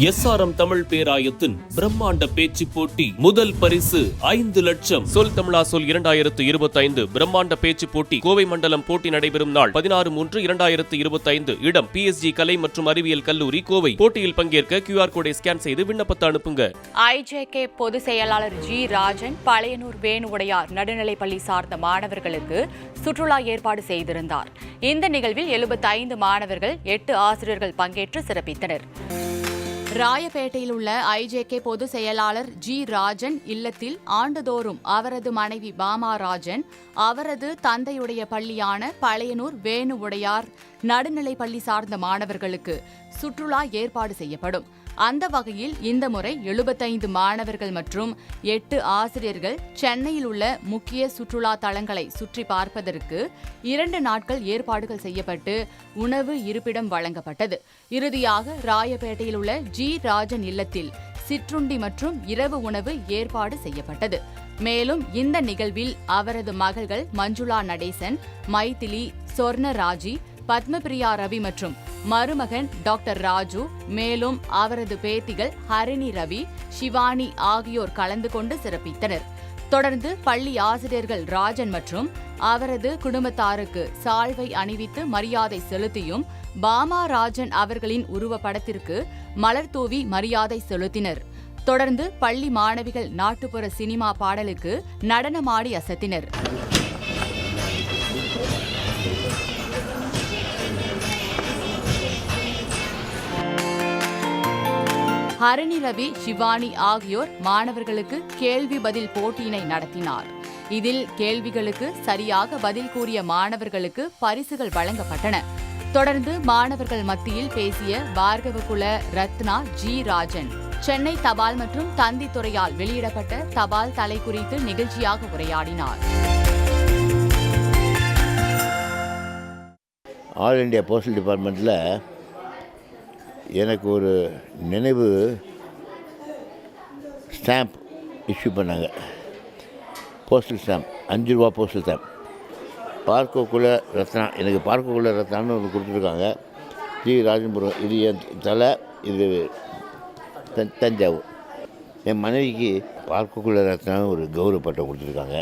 SRM Tamil பேராயத்தின் பிரம்மாண்ட பேச்சு போட்டி முதல் பரிசு 5 லட்சம். சொல் தமிழா சொல் 2025 பிரம்மாண்ட பேச்சு போட்டி கோவை மண்டலம். போட்டி நடைபெறும் நாள் 16/3/2025. இடம் PSG கலை மற்றும் அறிவியல் கல்லூரி, கோவை. போட்டியில் பங்கேற்க QR கோடை ஸ்கேன் செய்து விண்ணப்பத்தை அனுப்புங்க. IJK பொதுச் செயலாளர் G. ராஜன் பழையனூர் வேணு உடையார் நடுநிலைப்பள்ளி சார்ந்த மாணவர்களுக்கு சுற்றுலா ஏற்பாடு செய்திருந்தார். இந்த நிகழ்வில் 75 மாணவர்கள் 8 ஆசிரியர்கள் பங்கேற்று சிறப்பித்தனர். ராயப்பேட்டையில் உள்ள IJK பொதுச் செயலாளர் G. ராஜன் இல்லத்தில் ஆண்டுதோறும் அவரது மனைவி பாமா ராஜன், அவரது தந்தையுடைய பள்ளியான பழையனூர் வேணு உடையார் நடுநிலைப்பள்ளி சார்ந்த மாணவர்களுக்கு சுற்றுலா ஏற்பாடு செய்யப்படும். அந்த வகையில் இந்த முறை 75 மாணவர்கள் மற்றும் 8 ஆசிரியர்கள் சென்னையில் உள்ள முக்கிய சுற்றுலா தலங்களை சுற்றி பார்ப்பதற்கு 2 நாட்கள் ஏற்பாடுகள் செய்யப்பட்டு உணவு இருப்பிடம் வழங்கப்பட்டது. இறுதியாக ராயப்பேட்டையில் உள்ள G. ராஜன் இல்லத்தில் சிற்றுண்டி மற்றும் இரவு உணவு ஏற்பாடு செய்யப்பட்டது. மேலும் இந்த நிகழ்வில் அவரது மகள்கள் மஞ்சுளா நடேசன், மைதிலி, சொர்ணராஜி, பத்மபிரியா ரவி மற்றும் மருமகன் டாக்டர் ராஜு, மேலும் அவரது பேத்திகள் ஹரிணி ரவி, சிவானி ஆகியோர் கலந்து கொண்டு சிறப்பித்தனர். தொடர்ந்து பள்ளி ஆசிரியர்கள் ராஜன் மற்றும் அவரது குடும்பத்தாருக்கு சால்வை அணிவித்து மரியாதை செலுத்தியும் பாமா ராஜன் அவர்களின் உருவப்படத்திற்கு மலர் தூவி மரியாதை செலுத்தினர். தொடர்ந்து பள்ளி மாணவிகள் நாட்டுப்புற சினிமா பாடலுக்கு நடனமாடி அசத்தினர். ஹரிணி ரவி, சிவானி ஆகியோர் மாணவர்களுக்கு கேள்வி பதில் போட்டியினை நடத்தினார். இதில் கேள்விகளுக்கு சரியாக பதில் கூறிய மாணவர்களுக்கு பரிசுகள் வழங்கப்பட்டன. தொடர்ந்து மாணவர்கள் மத்தியில் பேசிய பார்கவகுல ரத்னா G. ராஜன், சென்னை தபால் மற்றும் தந்தி துறையால் வெளியிடப்பட்ட தபால் தலை குறித்து நிகழ்ச்சியாக உரையாடினார். ஆல் இண்டியா போஸ்டல் டிபார்ட்மெண்ட்டில் எனக்கு ஒரு நினைவு ஸ்டாம்ப் இஷ்யூ பண்ணாங்க. போஸ்டல் ஸ்டாம்ப், 5 ரூபா போஸ்டல் ஸ்டாம்ப். பார்க்கோக்குள்ள ரத்னா, எனக்கு பார்க்கோக்குள்ள ரத்னான்னு ஒன்று கொடுத்துருக்காங்க. G. ராஜன்புரம், இது என் தலை, இது தஞ்சாவூர். என் மனைவிக்கு பார்க்கோக்குள்ள ரத்னான்னு ஒரு கௌரவ பட்டம் கொடுத்துருக்காங்க.